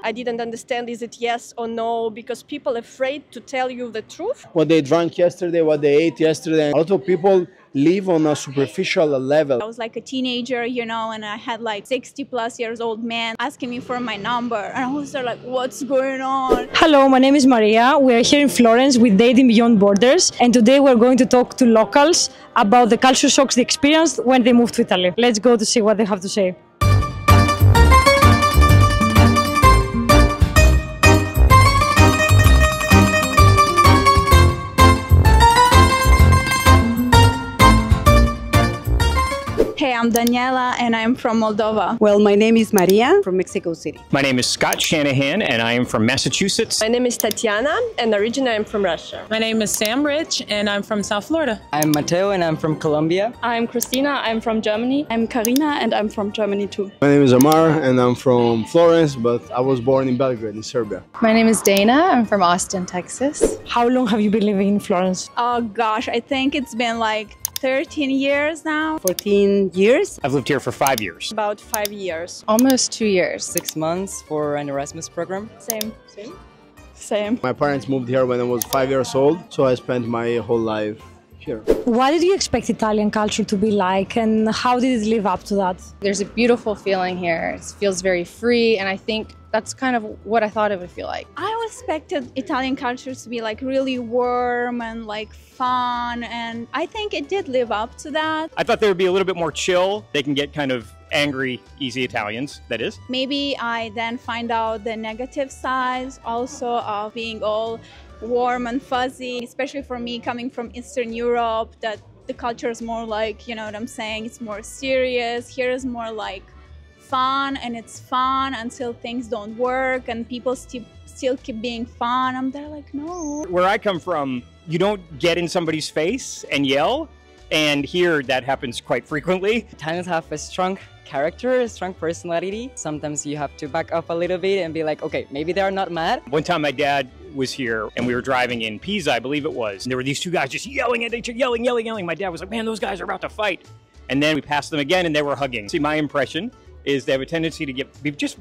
I didn't understand, is it yes or no, because people are afraid to tell you the truth. What they drank yesterday, what they ate yesterday. A lot of people live on a superficial level. I was like a teenager, and I had like 60 plus years old man asking me for my number. And I was there like, what's going on? Hello, my name is Maria. We are here in Florence with Dating Beyond Borders. And today we're going to talk to locals about the culture shocks they experienced when they moved to Italy. Let's go to see what they have to say. Hey, I'm Daniela and I'm from Moldova. Well, my name is Maria from Mexico City. My name is Scott Shanahan and I am from Massachusetts. My name is Tatiana and originally I'm from Russia. My name is Sam Rich and I'm from South Florida. I'm Mateo and I'm from Colombia. I'm Christina, I'm from Germany. I'm Karina and I'm from Germany too. My name is Amar and I'm from Florence, but I was born in Belgrade, in Serbia. My name is Dana, I'm from Austin, Texas. How long have you been living in Florence? Oh gosh, I think it's been like 13 years now. 14 years. I've lived here for 5 years. About 5 years. Almost 2 years. 6 months for an Erasmus program. Same. My parents moved here when I was 5 years old, so I spent my whole life here. What did you expect Italian culture to be like and how did it live up to that? There's a beautiful feeling here. It feels very free and I think that's kind of what I thought it would feel like. I expected Italian culture to be like really warm and like fun, and I think it did live up to that. I thought they would be a little bit more chill. They can get kind of angry, easy Italians, that is. Maybe I then find out the negative sides also of being all warm and fuzzy, especially for me coming from Eastern Europe, that the culture is more like, you know what I'm saying, it's more serious. Here is more like fun, and it's fun until things don't work and people still keep being fun. I'm there like, no. Where I come from, you don't get in somebody's face and yell, and here that happens quite frequently. Italians have a strong character, a strong personality. Sometimes you have to back up a little bit and be like, okay, maybe they're not mad. One time my dad was here and we were driving in Pisa, I believe it was, and there were these two guys just yelling at each other, yelling. My dad was like, man, those guys are about to fight. And then we passed them again and they were hugging. See, my impression is they have a tendency to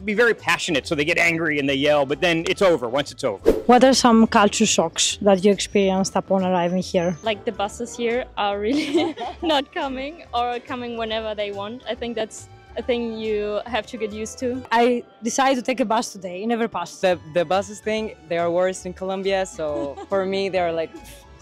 be very passionate, so they get angry and they yell, but then it's over once it's over. What are some culture shocks that you experienced upon arriving here? Like the buses here are really not coming or coming whenever they want. I think that's a thing you have to get used to. I decided to take a bus today, it never passed. The buses thing, they are worse in Colombia, so for me they're like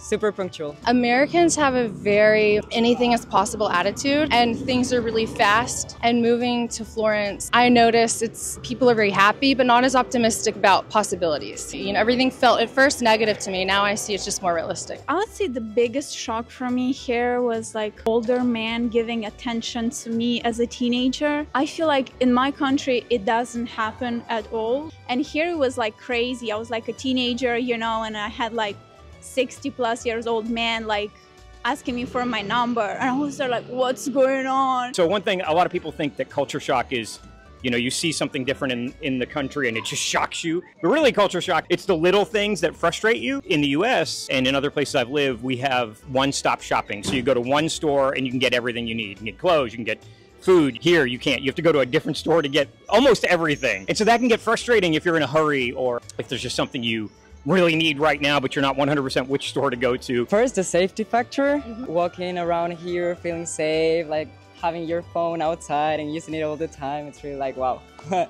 super punctual. Americans have a very anything is possible attitude and things are really fast. And moving to Florence, I noticed people are very happy but not as optimistic about possibilities. Everything felt at first negative to me. Now I see it's just more realistic. I would say the biggest shock for me here was like older man giving attention to me as a teenager. I feel like in my country it doesn't happen at all. And here it was like crazy. I was like a teenager, and I had like 60 plus years old man like asking me for my number, and I was there like, what's going on? So one thing, a lot of people think that culture shock is, you see something different in the country and it just shocks you. But really culture shock, it's the little things that frustrate you. In the US and in other places I've lived, we have one-stop shopping. So you go to one store and you can get everything you need. You can get clothes, you can get food. Here you can't. You have to go to a different store to get almost everything. And so that can get frustrating if you're in a hurry or if there's just something you really need right now, but you're not 100% which store to go to. First, the safety factor. Walking around here, feeling safe, like having your phone outside and using it all the time. It's really like, wow,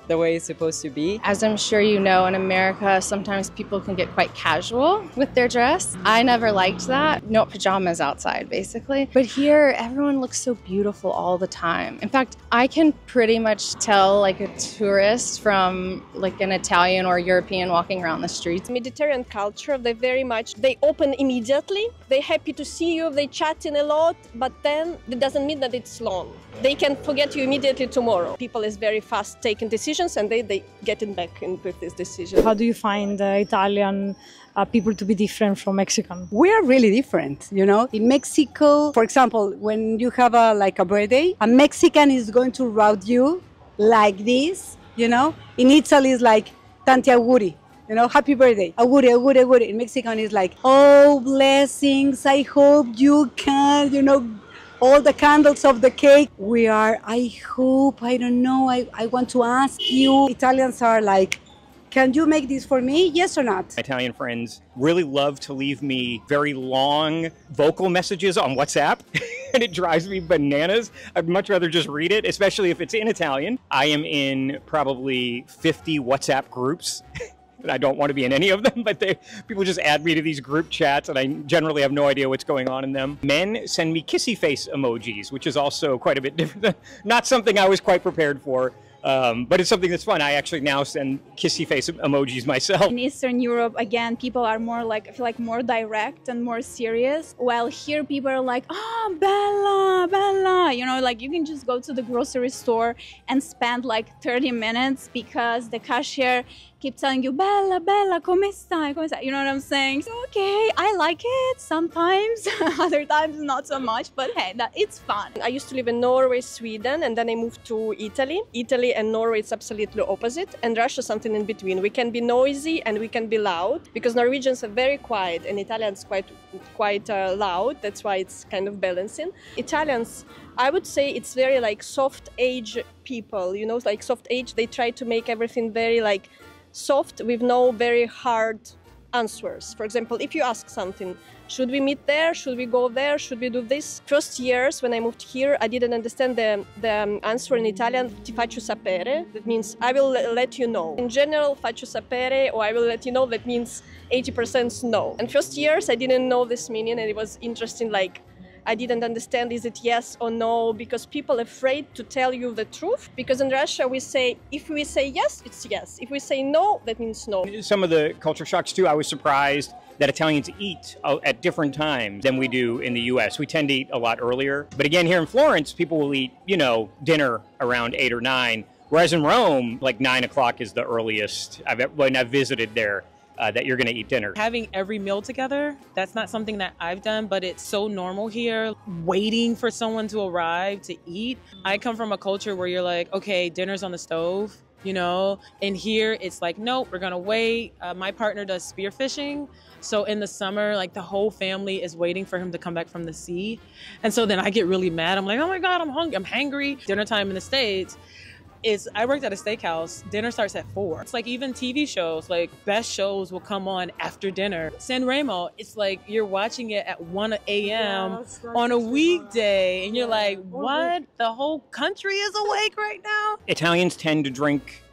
the way it's supposed to be. As I'm sure you know, in America, sometimes people can get quite casual with their dress. I never liked that. No pajamas outside, basically. But here, everyone looks so beautiful all the time. In fact, I can pretty much tell like a tourist from like an Italian or European walking around the streets. Mediterranean culture, they open immediately. They're happy to see you, they chatting a lot, but then it doesn't mean that it's long. They can forget you immediately tomorrow. People is very fast taking decisions and they get in back in with this decision. How do you find Italian people to be different from Mexican? We are really different, In Mexico, for example, when you have a birthday, a Mexican is going to route you like this, In Italy, it's like tanti auguri. Happy birthday, auguri, auguri, auguri. In Mexican, it's like, oh, blessings, I hope you can, all the candles of the cake. We are, I hope, I don't know, I want to ask you. Italians are like, can you make this for me? Yes or not? Italian friends really love to leave me very long vocal messages on WhatsApp, and it drives me bananas. I'd much rather just read it, especially if it's in Italian. I am in probably 50 WhatsApp groups. I don't want to be in any of them, but people just add me to these group chats, and I generally have no idea what's going on in them. Men send me kissy face emojis, which is also quite a bit different. Not something I was quite prepared for. But it's something that's fun. I actually now send kissy face emojis myself. In Eastern Europe, again, people are more like, I feel like more direct and more serious. While here people are like, oh, Bella, Bella. You know, like you can just go to the grocery store and spend like 30 minutes because the cashier keeps telling you, Bella, Bella, come stai? Come stai? You know what I'm saying? So, okay, I like it sometimes, other times not so much, but hey, it's fun. I used to live in Norway, Sweden, and then I moved to Italy. Italy and Norway is absolutely opposite, and Russia something in between. We can be noisy and we can be loud, because Norwegians are very quiet and Italians quite loud. That's why it's kind of balancing. Italians, I would say it's very like soft age people, you know, like soft age. They try to make everything very like soft with no very hard answers. For example, if you ask something, should we meet there? Should we go there? Should we do this? First years when I moved here, I didn't understand the answer in Italian, ti faccio sapere. That means I will let you know. In general, faccio sapere or I will let you know, that means 80% no. And first years I didn't know this meaning, and it was interesting, like I didn't understand, is it yes or no, because people are afraid to tell you the truth. Because in Russia we say, if we say yes, it's yes. If we say no, that means no. Some of the culture shocks too, I was surprised that Italians eat at different times than we do in the US. We tend to eat a lot earlier. But again, here in Florence, people will eat, you know, dinner around 8 or 9. Whereas in Rome, like 9 o'clock is the earliest when I've visited there. That you're going to eat dinner. Having every meal together, that's not something that I've done, but it's so normal here, waiting for someone to arrive to eat. I come from a culture where you're like, okay, dinner's on the stove, you know, and here it's like, nope, we're going to wait. My partner does spearfishing. So in the summer, like the whole family is waiting for him to come back from the sea. And so then I get really mad. I'm like, oh my God, I'm hungry. I'm hangry. Dinner time in the States. I worked at a steakhouse. Dinner starts at 4. It's like even TV shows, like best shows will come on after dinner. San Remo, it's like you're watching it at 1 a.m. on a weekday, and you're like, what? The whole country is awake right now? Italians tend to drink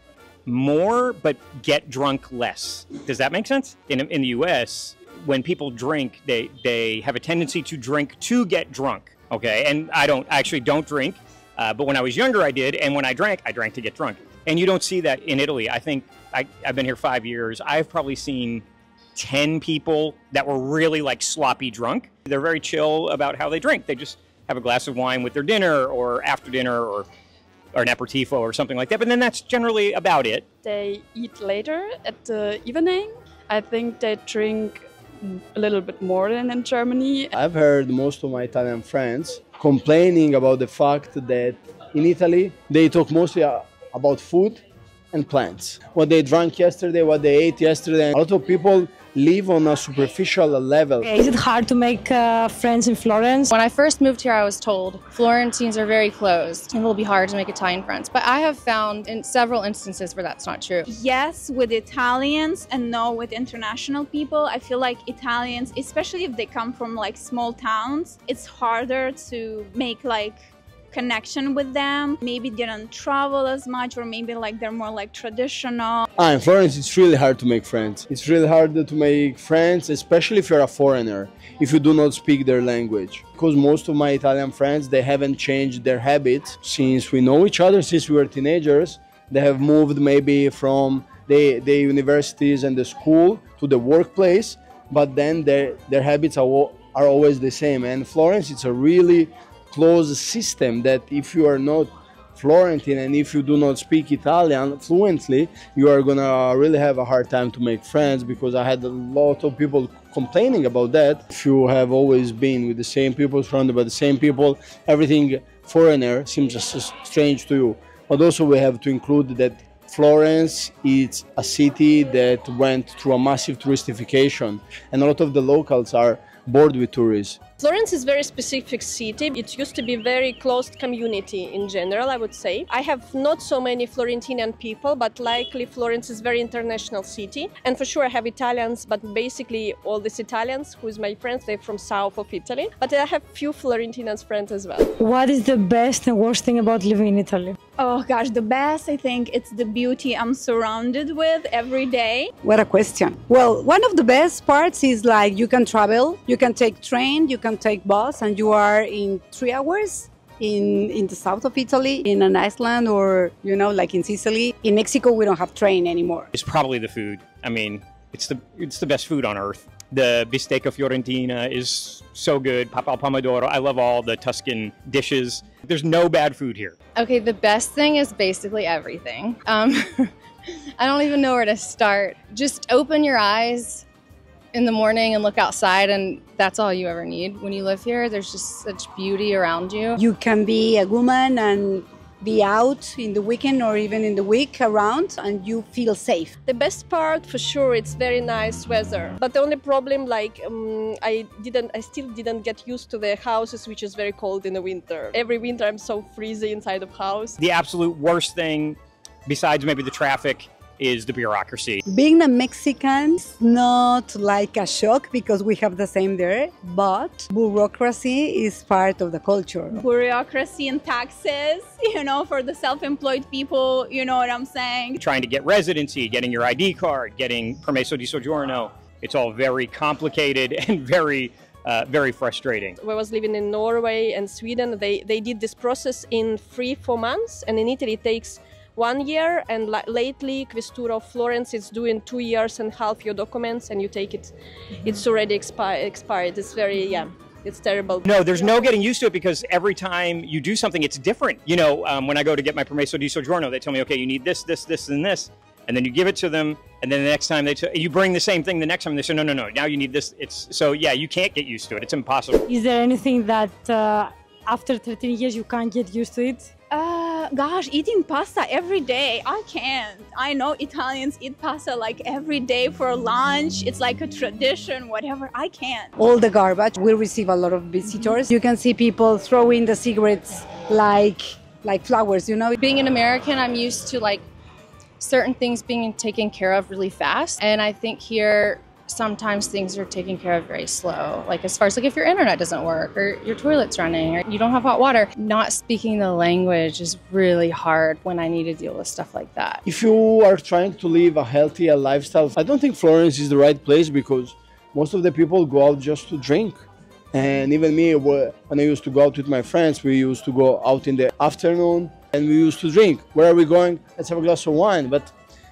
more, but get drunk less. Does that make sense? In the US, when people drink, they have a tendency to drink to get drunk. Okay, and I actually don't drink. But when I was younger, I did. And when I drank to get drunk. And you don't see that in Italy. I think I've been here 5 years. I've probably seen 10 people that were really like sloppy drunk. They're very chill about how they drink. They just have a glass of wine with their dinner or after dinner or an aperitivo or something like that. But then that's generally about it. They eat later at the evening. I think they drink a little bit more than in Germany. I've heard most of my Italian friends complaining about the fact that in Italy they talk mostly about food and plants. What they drank yesterday, what they ate yesterday. A lot of people live on a superficial level. Is it hard to make friends in Florence? When I first moved here, I was told Florentines are very closed and it will be hard to make Italian friends. But I have found in several instances where that's not true. Yes, with Italians and no with international people. I feel like Italians, especially if they come from like small towns, it's harder to make like connection with them. Maybe they don't travel as much, or maybe like they're more like traditional. In Florence, it's really hard to make friends. It's really hard to make friends, especially if you're a foreigner, if you do not speak their language. Because most of my Italian friends, they haven't changed their habits since we know each other, since we were teenagers. They have moved maybe from the universities and the school to the workplace, but then their habits are always the same. And Florence, it's a really closed system that if you are not Florentine and if you do not speak Italian fluently, you are gonna really have a hard time to make friends, because I had a lot of people complaining about that. If you have always been with the same people, surrounded by the same people, everything foreigner seems just strange to you. But also we have to include that Florence is a city that went through a massive touristification, and a lot of the locals are bored with tourism. Florence is a very specific city. It used to be a very closed community in general, I would say. I have not so many Florentinian people, but likely Florence is a very international city. And for sure I have Italians, but basically all these Italians, who is my friends, they're from south of Italy. But I have few Florentinian friends as well. What is the best and worst thing about living in Italy? Oh gosh, the best, I think it's the beauty I'm surrounded with every day. What a question. Well, one of the best parts is like you can travel, you can take train, you can take bus, and you are in 3 hours in the south of Italy, in an island, or, you know, like in Sicily. In Mexico, we don't have train anymore. It's probably the food. I mean, it's the best food on earth. The bistecca fiorentina is so good. Papa al pomodoro. I love all the Tuscan dishes. There's no bad food here. Okay, the best thing is basically everything. I don't even know where to start. Just open your eyes in the morning and look outside, and that's all you ever need. When you live here, there's just such beauty around you. You can be a woman and be out in the weekend or even in the week around, and you feel safe. The best part, for sure, it's very nice weather. But the only problem, like, I still didn't get used to the houses, which is very cold in the winter. Every winter I'm so freezing inside of house. The absolute worst thing, besides maybe the traffic, is the bureaucracy. Being a Mexican is not like a shock because we have the same there, but bureaucracy is part of the culture. Bureaucracy and taxes, you know, for the self-employed people, you know what I'm saying? Trying to get residency, getting your ID card, getting permesso di soggiorno. It's all very complicated and very frustrating. When I was living in Norway and Sweden, they did this process in 3-4 months, and in Italy it takes 1 year, and lately Questura of Florence is doing 2 years and half your documents, and you take it, it's already expired. It's very, it's terrible. No, there's no getting used to it because every time you do something, it's different. You know, when I go to get my permesso di soggiorno, they tell me, okay, you need this, this, this, and this. And then you give it to them, and then the next time you bring the same thing the next time, they say, no, now you need this. So yeah, you can't get used to it. It's impossible. Is there anything that after 13 years you can't get used to it? Gosh, eating pasta every day, I can't. I know Italians eat pasta like every day for lunch. It's like a tradition, whatever. I can't. All the garbage, we receive a lot of visitors. You can see people throwing the cigarettes like flowers, you know. Being an American, I'm used to like certain things being taken care of really fast. And I think here, sometimes things are taken care of very slow. Like as far as like if your internet doesn't work or your toilet's running or you don't have hot water. Not speaking the language is really hard when I need to deal with stuff like that. If you are trying to live a healthy lifestyle, I don't think Florence is the right place because most of the people go out just to drink. And even me, when I used to go out with my friends, we used to go out in the afternoon and we used to drink. Where are we going? Let's have a glass of wine. But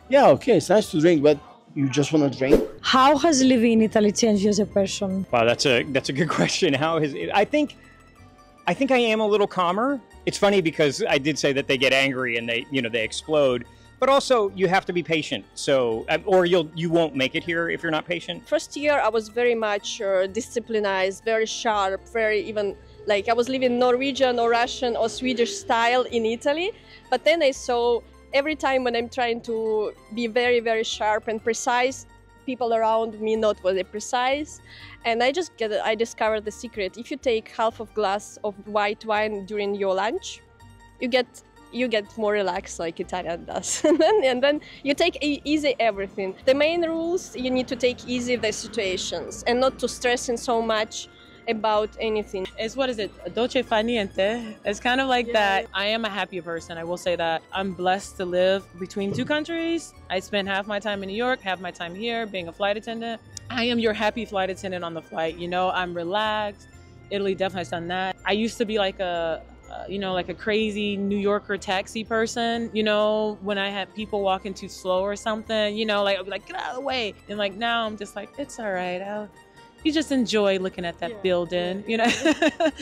yeah, okay, it's nice to drink, but you just want to drink? How has living in Italy changed you as a person? Wow, that's a good question. How has it? I think I am a little calmer. It's funny because I did say that they get angry and they explode, but also you have to be patient. So, or you won't make it here if you're not patient. First year I was very much disciplined, very sharp, very even like I was living Norwegian or Russian or Swedish style in Italy, but then I saw. Every time when I'm trying to be very, very sharp and precise, people around me not very precise. And I discovered the secret. If you take half of glass of white wine during your lunch, you get more relaxed like Italian does. and then you take easy everything. The main rules, you need to take easy the situations and not to stress in so much about anything. It's, what is it? Dolce far niente. It's kind of like that. I am a happy person. I will say that. I'm blessed to live between 2 countries. I spend half my time in New York, half my time here being a flight attendant. I am your happy flight attendant on the flight. You know, I'm relaxed. Italy definitely has done that. I used to be like a crazy New Yorker taxi person, you know, when I had people walking too slow or something, you know, like I'd be like, get out of the way. And like now I'm just like, it's all right. You just enjoy looking at that building, you know.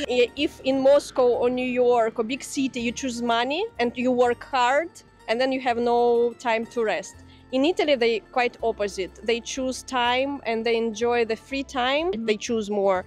If in Moscow or New York or big city you choose money and you work hard and then you have no time to rest. In Italy, they quite opposite. They choose time and they enjoy the free time. They choose more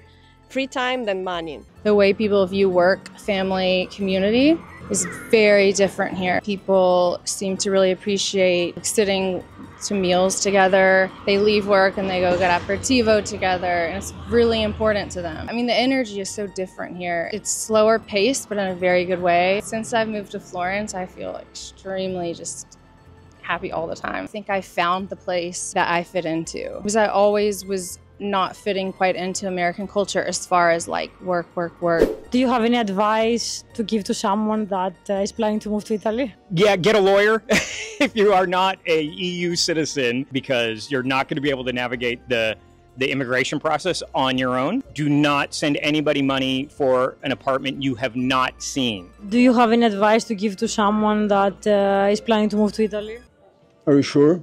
free time than money. The way people view work, family, community is very different here. People seem to really appreciate sitting to meals together. They leave work and they go get aperitivo together, and it's really important to them. I mean, the energy is so different here. It's slower paced, but in a very good way. Since I've moved to Florence, I feel extremely just happy all the time. I think I found the place that I fit into, because I always was not fitting quite into American culture as far as like work. Do you have any advice to give to someone that is planning to move to Italy? Yeah, get a lawyer if you are not a EU citizen, because you're not going to be able to navigate the immigration process on your own. Do not send anybody money for an apartment you have not seen. Do you have any advice to give to someone that is planning to move to Italy? Are you sure?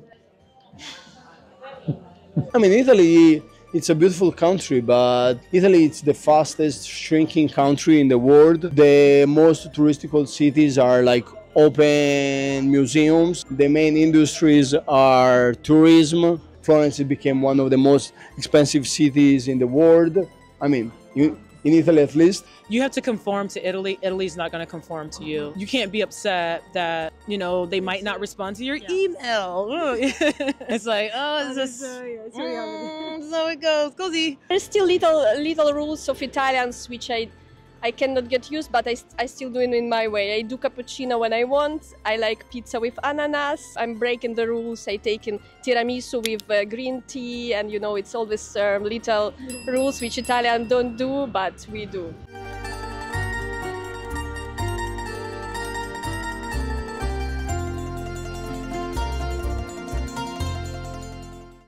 I mean, Italy, it's a beautiful country, but Italy is the fastest shrinking country in the world. The most touristical cities are like open museums. The main industries are tourism. Florence became one of the most expensive cities in the world. I mean, in Italy at least. You have to conform to Italy. Italy's not going to conform to you. You can't be upset that, you know, they might not respond to your email. It's like, oh, it's just, so it goes. Così. There's still little rules of Italians which I cannot get used, but I still do it in my way. I do cappuccino when I want. I like pizza with ananas. I'm breaking the rules. I take in tiramisu with green tea, and you know, it's always little rules which Italians don't do, but we do.